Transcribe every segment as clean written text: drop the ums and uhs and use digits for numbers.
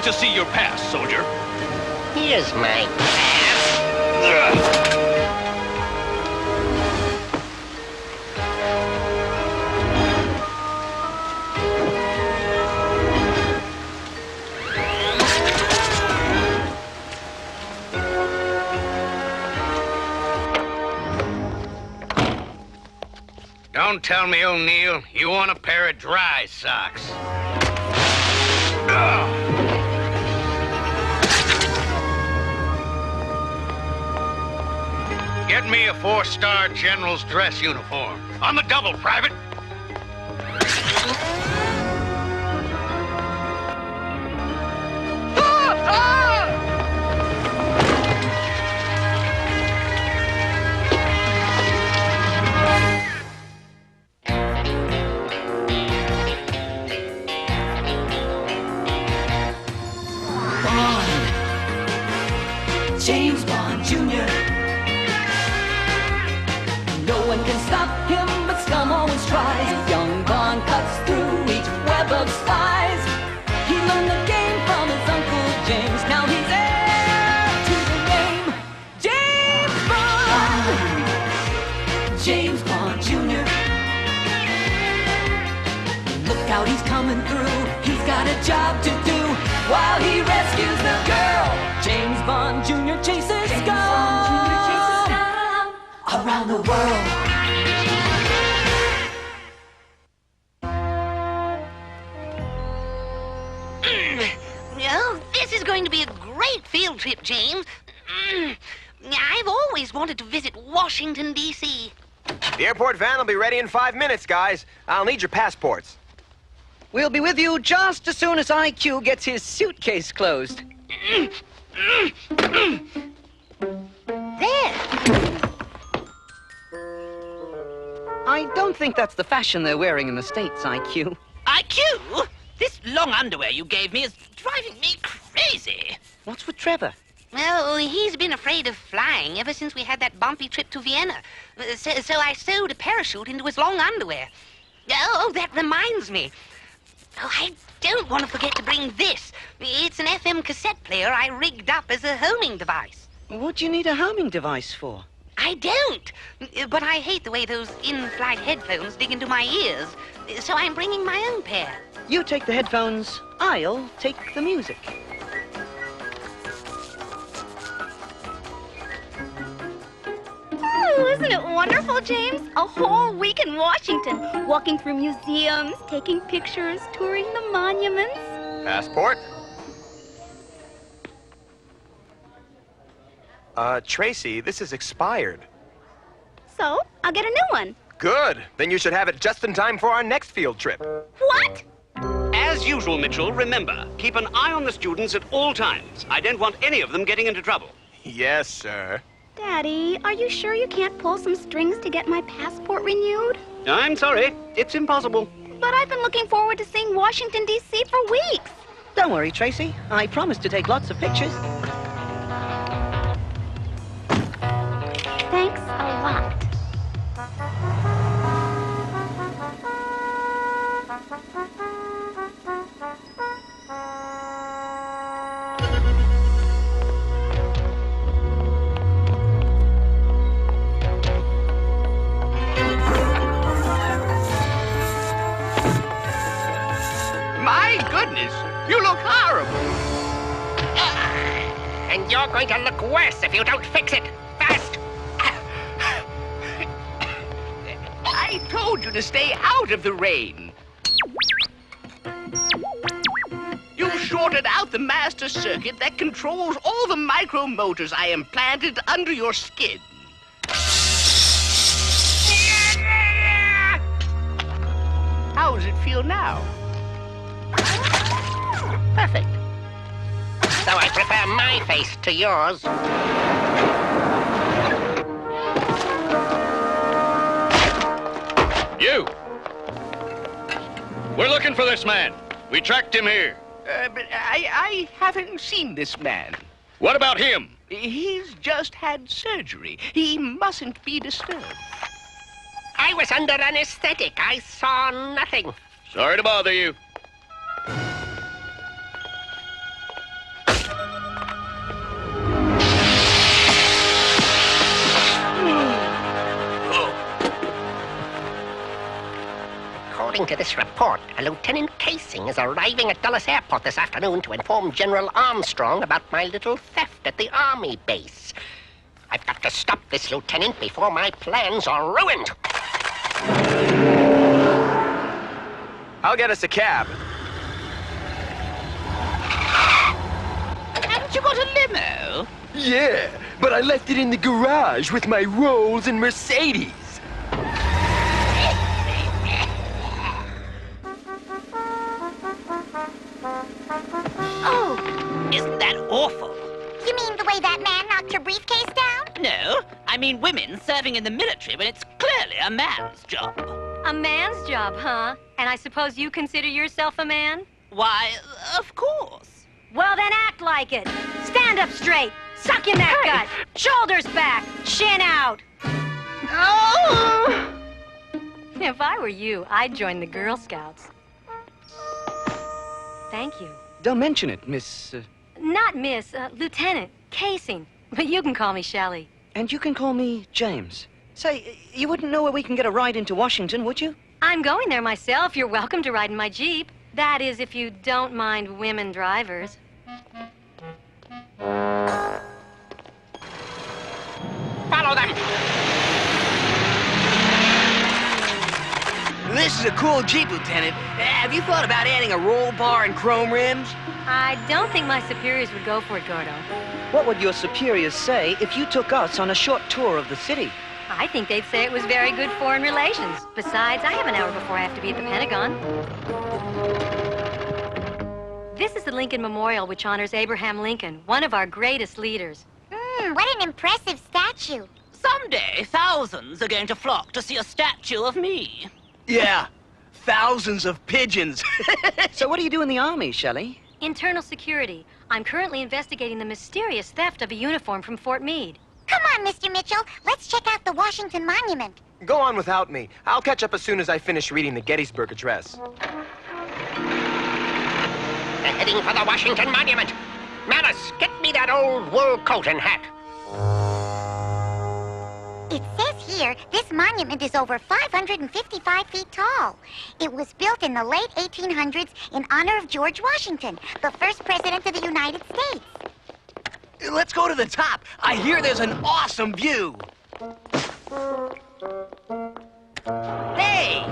need to see your pass, soldier. Here's my pass. Don't tell me, O'Neill, you want a pair of dry socks. Get me a 4-star general's dress uniform. On the double, Private. James Bond Jr. No one can stop him, but scum always tries. Young Bond cuts through each web of spies. He learned the game from his Uncle James. Now he's heir to the name. James Bond! James Bond Jr. Look out, he's coming through. He's got a job to do while he rescues the girl. James Bond Jr. chases scum around the world. Oh, this is going to be a great field trip, James. I've always wanted to visit Washington, D.C. The airport van will be ready in 5 minutes, guys. I'll need your passports. We'll be with you just as soon as IQ gets his suitcase closed. There. I don't think that's the fashion they're wearing in the States, IQ. IQ? This long underwear you gave me is driving me crazy. What's with Trevor? Well, he's been afraid of flying ever since we had that bumpy trip to Vienna. So I sewed a parachute into his long underwear. Oh, that reminds me. Oh, I don't want to forget to bring this. It's an FM cassette player I rigged up as a homing device. What do you need a homing device for? I don't. But I hate the way those in-flight headphones dig into my ears. So I'm bringing my own pair. You take the headphones, I'll take the music. Oh, isn't it wonderful, James? A whole week in Washington, walking through museums, taking pictures, touring the monuments. Passport? Tracy, this is expired. So, I'll get a new one. Good. Then you should have it just in time for our next field trip. What? As usual, Mitchell, remember, keep an eye on the students at all times. I don't want any of them getting into trouble. Yes, sir. Daddy, are you sure you can't pull some strings to get my passport renewed? I'm sorry, it's impossible. But I've been looking forward to seeing Washington, D.C. for weeks. Don't worry, Tracy. I promised to take lots of pictures. Thanks a lot. My goodness, you look horrible. And you're going to look worse if you don't fix it. Fast! I told you to stay out of the rain. You've shorted out the master circuit that controls all the micromotors I implanted under your skin. How does it feel now? Perfect. So I prefer my face to yours. You! We're looking for this man. We tracked him here. But I haven't seen this man. What about him? He's just had surgery. He mustn't be disturbed. I was under anesthetic. I saw nothing. Sorry to bother you. According to this report, a Lieutenant Casing is arriving at Dulles Airport this afternoon to inform General Armstrong about my little theft at the Army base. I've got to stop this lieutenant before my plans are ruined. I'll get us a cab. Haven't you got a limo? Yeah, but I left it in the garage with my Rolls and Mercedes. Oh, isn't that awful? You mean the way that man knocked your briefcase down? No, I mean women serving in the military when it's clearly a man's job. A man's job, huh? And I suppose you consider yourself a man? Why, of course. Well, then act like it. Stand up straight. Suck in that gut. Shoulders back. Chin out. Oh! If I were you, I'd join the Girl Scouts. Thank you. Don't mention it, Miss... Not Miss, Lieutenant Casing. But you can call me Shelley. And you can call me James. Say, you wouldn't know where we can get a ride into Washington, would you? I'm going there myself. You're welcome to ride in my Jeep. That is, if you don't mind women drivers. Follow them! This is a cool Jeep, Lieutenant. Have you thought about adding a roll bar and chrome rims? I don't think my superiors would go for it, Gordo. What would your superiors say if you took us on a short tour of the city? I think they'd say it was very good foreign relations. Besides, I have an hour before I have to be at the Pentagon. This is the Lincoln Memorial, which honors Abraham Lincoln, one of our greatest leaders. What an impressive statue. Someday, thousands are going to flock to see a statue of me. Yeah, thousands of pigeons. So what do you do in the Army, Shelley? Internal security. I'm currently investigating the mysterious theft of a uniform from Fort Meade. Come on, Mr. Mitchell. Let's check out the Washington Monument. Go on without me. I'll catch up as soon as I finish reading the Gettysburg Address. They're heading for the Washington Monument. Malice, get me that old wool coat and hat. It says here, this monument is over 555 feet tall. It was built in the late 1800s in honor of George Washington, the first president of the United States. Let's go to the top. I hear there's an awesome view. Hey!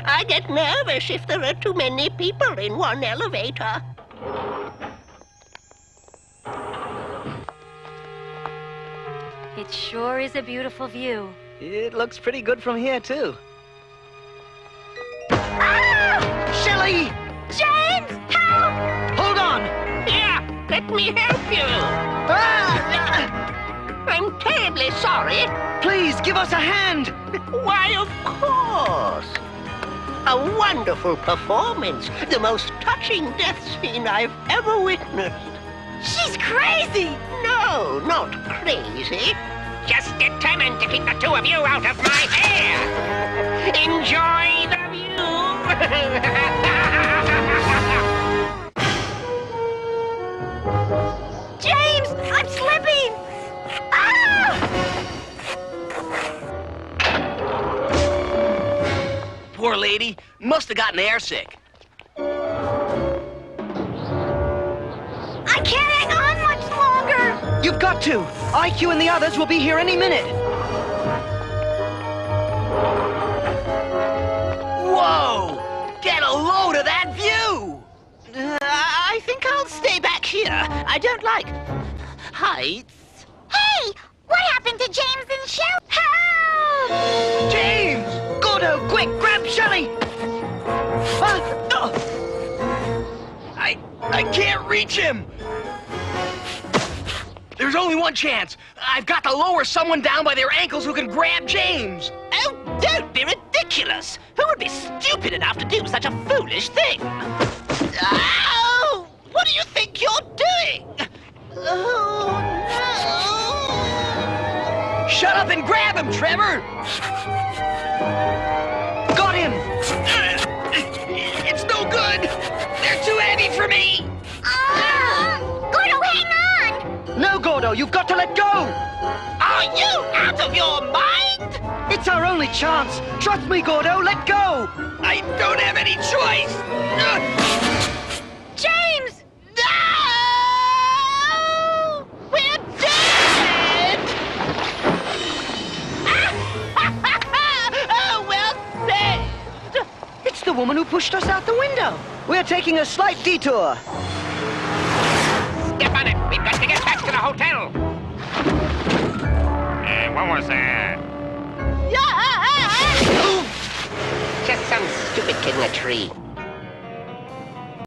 I get nervous if there are too many people in one elevator. It sure is a beautiful view. It looks pretty good from here, too. Ah! Shelley! James, help! Hold on! Here, let me help you. Ah! I'm terribly sorry. Please, give us a hand! Why, of course. A wonderful performance. The most touching death scene I've ever witnessed. She's crazy! No, not crazy. Just determined to keep the two of you out of my hair. Enjoy the view. James, I'm slipping! Ah! Poor lady. Must have gotten airsick. I can't hang on much longer! You've got to! IQ and the others will be here any minute! Whoa! Get a load of that view! I think I'll stay back here. I don't like heights. Hey! What happened to James and Shell? Help! James! Gordo, quick, grab Shelley! I can't reach him! There's only one chance. I've got to lower someone down by their ankles who can grab James. Oh, don't be ridiculous. Who would be stupid enough to do such a foolish thing? Oh, what do you think you're doing? Oh, no. Shut up and grab him, Trevor! Got him! It's no good! They're too heavy for me! Gordo, hang on! No Gordo! You've got to let go! Are you out of your mind? It's our only chance! Trust me, Gordo, let go! I don't have any choice. James! No! We're dead! Oh, well saved! It's the woman who pushed us out the window. We're taking a slight detour. Step on it. We've got to get back to the hotel. What was that? Just some stupid kid in a tree.